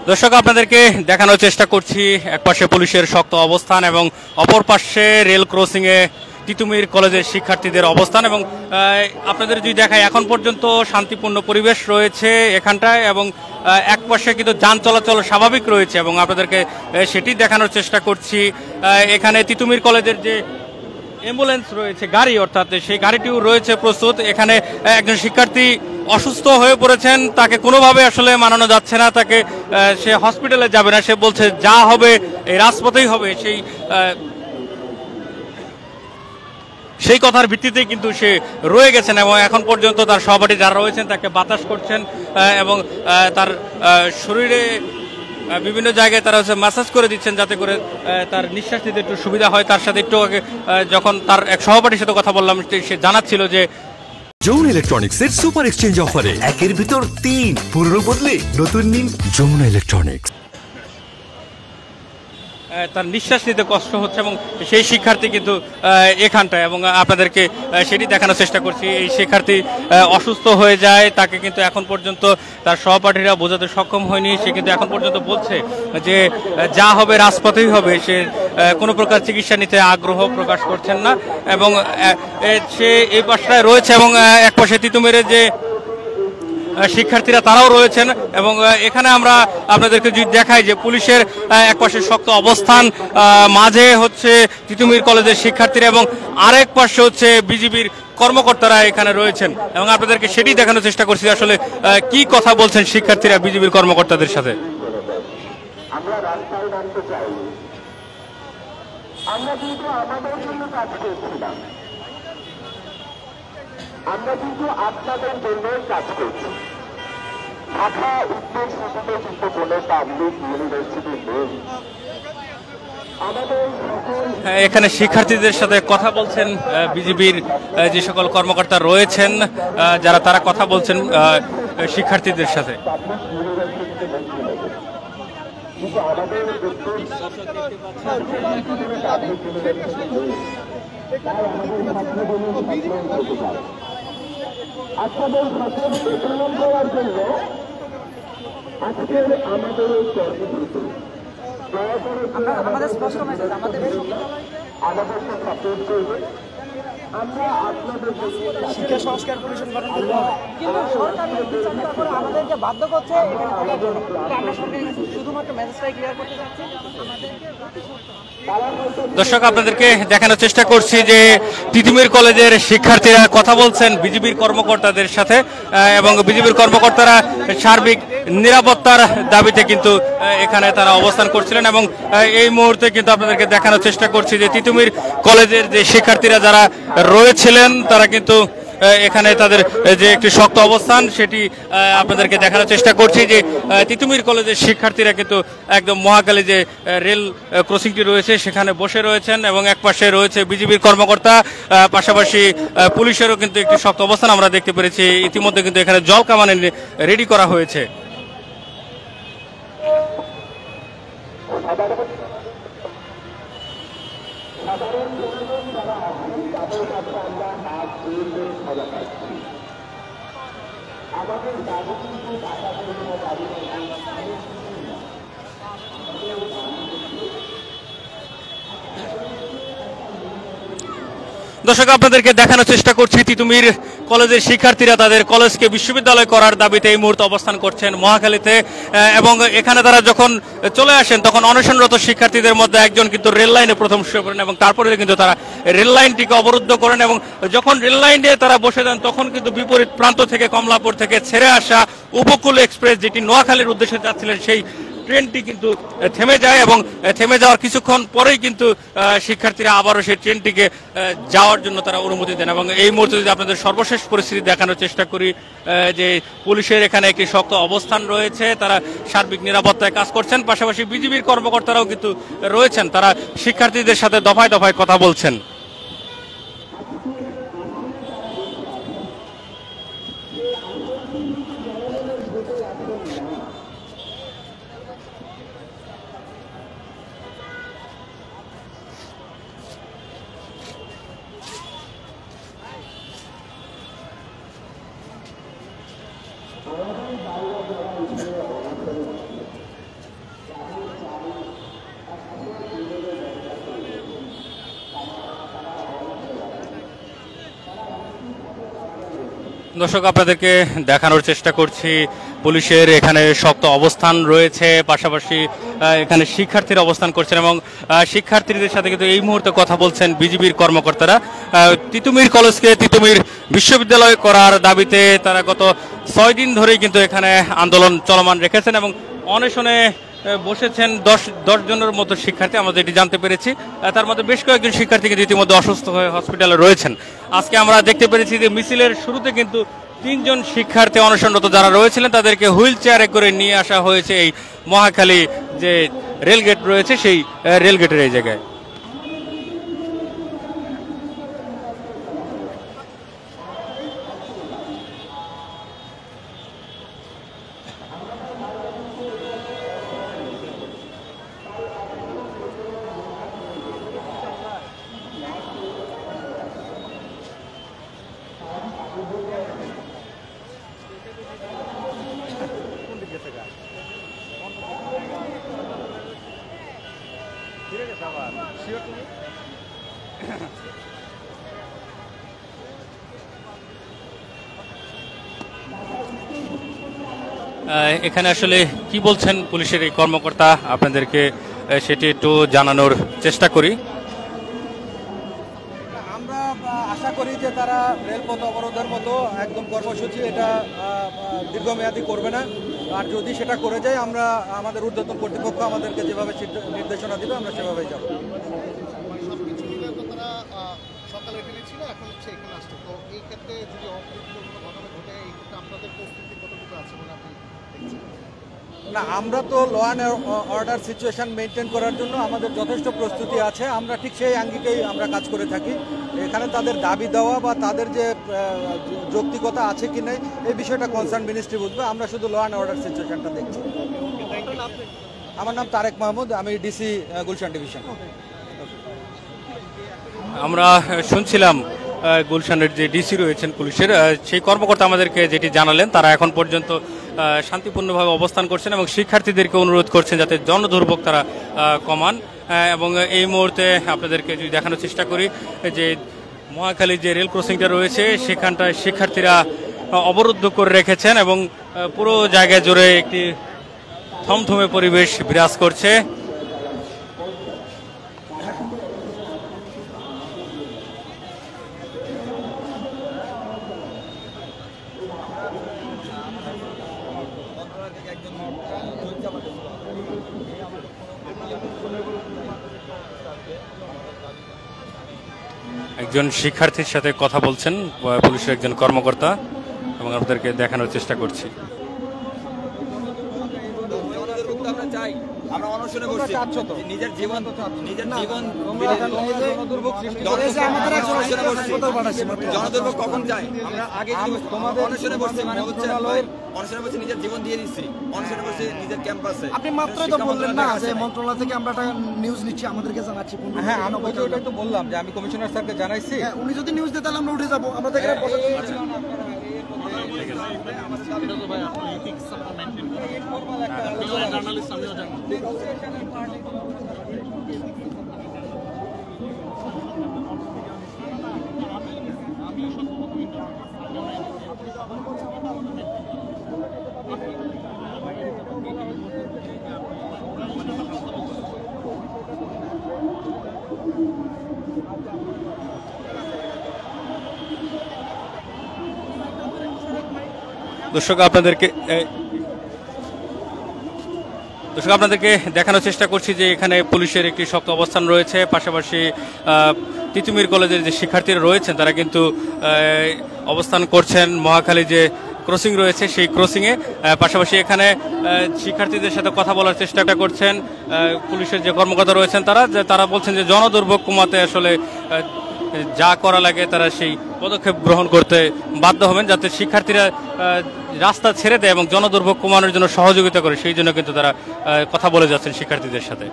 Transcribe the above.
দর্শক আপনাদেরকে দেখানোর চেষ্টা করছি একপাশে পুলিশের শক্ত অবস্থান এবং অপর পাশে রেল ক্রসিং এ তিতুমির কলেজের শিক্ষার্থীদের অবস্থান এবং আপনাদের যদি দেখায় এখন পর্যন্ত শান্তিপূর্ণ পরিবেশ রয়েছে এখানটায় এবং একপাশে কিন্তু যান চলাচল স্বাভাবিক রয়েছে এবং আপনাদেরকে সেটি দেখানোর চেষ্টা করছি। এখানে তিতুমির কলেজের যে অ্যাম্বুলেন্স রয়েছে গাড়ি অর্থাৎ সেই গাড়িটিও রয়েছে প্রস্তুত। এখানে একজন শিক্ষার্থী অসুস্থ হয়ে পড়েছেন, তাকে কোনোভাবে আসলে মানানো যাচ্ছে না, তাকে সে হসপিটালে যাবে না, সে বলছে যা হবে এই রাজপথেই হবে, সেই কথার ভিত্তিতেই কিন্তু সে রয়ে গেছেন এবং এখন পর্যন্ত তার সহপাঠী যারা রয়েছেন তাকে বাতাস করছেন এবং তার শরীরে বিভিন্ন জায়গায় তারা হচ্ছে ম্যাসাজ করে দিচ্ছেন যাতে করে তার নিঃশ্বাস নিতে একটু সুবিধা হয়। তার সাথে একটু আগে যখন তার এক সহপাঠীর সাথে কথা বললাম সে জানাচ্ছিল যে যমুনা ইলেকট্রনিক্সের সুপার এক্সচেঞ্জ অফারে একের ভিতর 3 পুরনো বদলে নতুন নিন যমুনা ইলেকট্রনিক্স। তার নিঃশ্বাস নিতে কষ্ট হচ্ছে এবং সেই শিক্ষার্থী কিন্তু এখানটায় এবং আপনাদেরকে সেটি দেখানোর চেষ্টা করছি। এই শিক্ষার্থী অসুস্থ হয়ে যায়, তাকে কিন্তু এখন পর্যন্ত তার সহপাঠীরা বোঝাতে সক্ষম হয়নি। সে কিন্তু এখন পর্যন্ত বলছে যে যা হবে রাজপথেই হবে, সে কোনো প্রকার চিকিৎসা নিতে আগ্রহ প্রকাশ করছেন না এবং সে এই পাশটায় রয়েছে এবং এক পাশে তিতুমিরের যে শিক্ষার্থীরা তারাও রয়েছেন এবং এখানে আমরা আপনাদেরকে যদি দেখাই যে পুলিশের একপাশে শক্ত অবস্থান, মাঝে হচ্ছে তিতুমির কলেজের শিক্ষার্থীরা এবং আরেক পাশে হচ্ছে বিজিবির কর্মকর্তারা এখানে রয়েছেন এবং আপনাদেরকে সেটি দেখানোর চেষ্টা করছি আসলে কি কথা বলছেন শিক্ষার্থীরা বিজিবির কর্মকর্তাদের সাথে। আমরা রাস্তায় নামতে চাই, আমরা কিন্তু আমাদের জন্য কাজ করছিলাম, আমরা কিন্তু আপনাদের জন্যই কাজ করছি। ঢাকা উত্তর সিটিতে কিন্তু কোনো পাবলিক ইউনিভার্সিটি নেই। এখানে শিক্ষার্থীদের সাথে কথা বলছেন বিজিবির যে সকল কর্মকর্তা রয়েছেন, যারা তারা কথা বলছেন শিক্ষার্থীদের সাথে। আপনাদের সকলকে প্রণাম করার জন্য আজকের আমাদের এই কর্মসূচি আমাদের স্পষ্ট মেসেজ, আমাদের সাপোর্ট করবে। আমরা আপনাদের শিক্ষা সংস্কার পরিষদ গঠন করতে হবে, কিন্তু সরকার আমাদেরকে বাধ্য করছে আমরা শুধুমাত্র মেসেজটাই ক্লিয়ার করতে চাচ্ছি। দর্শক আপনাদেরকে দেখানোর চেষ্টা করছি যে তিতুমির কলেজের শিক্ষার্থীরা কথা বলছেন বিজিবির কর্মকর্তাদের সাথে এবং বিজিবির কর্মকর্তারা সার্বিক নিরাপত্তার দাবিতে কিন্তু এখানে তারা অবস্থান করছিলেন এবং এই মুহূর্তে কিন্তু আপনাদেরকে দেখানোর চেষ্টা করছি যে তিতুমির কলেজের যে শিক্ষার্থীরা যারা রয়েছিলেন তারা কিন্তু এখানে তাদের যে একটি শক্ত অবস্থান সেটি আপনাদেরকে দেখানোর চেষ্টা করছি যে তিতুমির কলেজের শিক্ষার্থীরা কিন্তু একদম মহাখালী যে রেল ক্রসিংটি রয়েছে সেখানে বসে রয়েছেন এবং একপাশে রয়েছে বিজিবির কর্মকর্তা, পাশাপাশি পুলিশেরও কিন্তু একটি শক্ত অবস্থান আমরা দেখতে পেরেছি। ইতিমধ্যে কিন্তু এখানে জল কামানে রেডি করা হয়েছে। আমাদের দাবি কিন্তু টাকা করে কোনো দাবি দর্শক আপনাদেরকে দেখানোর চেষ্টা করছি তিতুমির কলেজের শিক্ষার্থীরা তাদের কলেজকে বিশ্ববিদ্যালয় করার দাবিতে এই মুহূর্তে অবস্থান করছেন মহাখালীতে এবং এখানে তারা যখন চলে আসেন তখন অনশনরত শিক্ষার্থীদের মধ্যে একজন কিন্তু রেল লাইনে প্রথম শুয়ে পড়েন এবং তারপরে কিন্তু তারা রেল লাইনটিকে অবরুদ্ধ করেন এবং যখন রেল লাইনে তারা বসে যান তখন কিন্তু বিপরীত প্রান্ত থেকে কমলাপুর থেকে ছেড়ে আসা উপকূল এক্সপ্রেস যেটি নোয়াখালীর উদ্দেশ্যে যাচ্ছিলেন সেই ট্রেনটি কিন্তু থেমে যায় এবং থেমে যাওয়ার কিছুক্ষণ পরেই কিন্তু শিক্ষার্থীরা আবারও সেই ট্রেনটিকে যাওয়ার জন্য তারা অনুমতি দেন এবং এই মুহূর্তে যদি আপনাদের সর্বশেষ পরিস্থিতি দেখানোর চেষ্টা করি যে পুলিশের এখানে একটি শক্ত অবস্থান রয়েছে, তারা সার্বিক নিরাপত্তায় কাজ করছেন, পাশাপাশি বিজিবির কর্মকর্তারাও কিন্তু রয়েছেন, তারা শিক্ষার্থীদের সাথে দফায় দফায় কথা বলছেন। দর্শক, আপনাদেরকে দেখানোর চেষ্টা করছি পুলিশের এখানে শক্ত অবস্থান রয়েছে, পাশাপাশি এখানে শিক্ষার্থীরা অবস্থান করছেন এবং শিক্ষার্থীদের সাথে কিন্তু এই মুহূর্তে কথা বলছেন বিজিবির কর্মকর্তারা। তিতুমির কলেজকে তিতুমির বিশ্ববিদ্যালয় করার দাবিতে তারা গত 6 দিন ধরেই কিন্তু এখানে আন্দোলন চলমান রেখেছেন এবং অনশনে বসেছেন 10 জনের মতো শিক্ষার্থী, আমরা যেটি জানতে পেরেছি। তার মধ্যে বেশ কয়েকজন শিক্ষার্থী কিন্তু ইতিমধ্যে অসুস্থ হয়ে হসপিটালে রয়েছেন। আজকে আমরা দেখতে পেরেছি যে মিছিলের শুরুতে কিন্তু 3 জন শিক্ষার্থী অনশনরত যারা রয়েছিলেন তাদেরকে হুইল চেয়ারে করে নিয়ে আসা হয়েছে এই মহাখালী যে রেলগেট রয়েছে সেই রেলগেটের এই জায়গায়। এখানে আসলে কি বলছেন পুলিশের এই কর্মকর্তা, আপনাদেরকে সেটি একটু জানানোর চেষ্টা করি। আমরা আশা করি যে তারা রেলপথ অবরোধের মতো একদম কর্মসূচি এটা দীর্ঘমেয়াদী করবে না, আর যদি সেটা করে যায় আমরা আমাদের ঊর্ধ্বতন কর্তৃপক্ষ আমাদেরকে যেভাবে নির্দেশনা দিবে আমরা সেভাবেই যাব। সবকিছু মিলে তো তারা সকালে এখানে ছিল, এখন হচ্ছে এখানে আসছে। তো এই ক্ষেত্রে যদি অপ্রীতিকর কোনো ঘটনা ঘটে, এই ক্ষেত্রে আপনাদের প্রস্তুতি কতটুকু আছে বলে আপনি দেখছেন? না, আমরা তো law and order situation maintain করার জন্য আমাদের যথেষ্ট প্রস্তুতি আছে। আমরা ঠিক সেই আঙ্গিকেই আমরা কাজ করে থাকি। এখানে তাদের দাবি দেওয়া বা তাদের যে যৌক্তিকতা আছে কি নেই এই বিষয়টা কনসার্ন মিনিস্ট্রি বুঝবে। আমরা শুধু ল অ্যান্ড অর্ডার সিচুয়েশনটা দেখছি। আমার নাম তারেক মাহমুদ, আমি ডিসি গুলশান ডিভিশন। আমরা শুনছিলাম গুলশানের যে ডিসি রয়েছেন পুলিশের, সেই কর্মকর্তা আমাদেরকে যেটি জানালেন, তারা এখন পর্যন্ত শান্তিপূর্ণভাবে অবস্থান করছেন এবং শিক্ষার্থীদেরকে অনুরোধ করছেন যাতে জনদুর্ভোগ তারা কমান। এবং এই মুহূর্তে আপনাদেরকে যদি দেখানোর চেষ্টা করি যে মহাখালী যে রেল ক্রসিংটা রয়েছে সেখানটায় শিক্ষার্থীরা অবরুদ্ধ করে রেখেছেন এবং পুরো জায়গায় জুড়ে একটি থমথমে পরিবেশ বিরাজ করছে। একজন শিক্ষার্থীর সাথে কথা বলছেন পুলিশের একজন কর্মকর্তা এবং আপনাদেরকে দেখানোর চেষ্টা করছি। আমরা অনশনে বসছি, নিজের জীবন জনদুর্ভোগ কখন যায়? আমরা আগে অনশনে বসছি, মানে হচ্ছে অনশনে বসে নিজের জীবন দিয়ে দিচ্ছি, অনশনে বসে নিজের ক্যাম্পাসে। আপনি মাত্রই তো বললেন না যে মন্ত্রণালয় থেকে আমরা একটা নিউজ নিচ্ছি, আমাদেরকে জানাচ্ছি। হ্যাঁ, আমি ওইটাই তো বললাম যে আমি কমিশনার স্যারকে জানাইছি। উনি যদি নিউজ দেন তাহলে আমরা উঠে যাবো। আমাদের দর্শক, আপনাদেরকে দেখানোর চেষ্টা করছি যে এখানে পুলিশের একটি শক্ত অবস্থান রয়েছে, পাশাপাশি তিতুমির কলেজের যে শিক্ষার্থীরা রয়েছেন তারা কিন্তু অবস্থান করছেন মহাখালী যে ক্রসিং রয়েছে সেই ক্রসিংয়ে। পাশাপাশি এখানে শিক্ষার্থীদের সাথে কথা বলার চেষ্টা করছেন পুলিশের যে কর্মকর্তা রয়েছেন তারা বলছেন যে জনদুর্ভোগ কমাতে আসলে যা করা লাগে তারা সেই পদক্ষেপ গ্রহণ করতে বাধ্য হবেন, যাতে শিক্ষার্থীরা রাস্তা ছেড়ে দেয় এবং জনদুর্ভোগ কমানোর জন্য সহযোগিতা করে। সেই জন্য কিন্তু তারা কথা বলে যাচ্ছেন শিক্ষার্থীদের সাথে।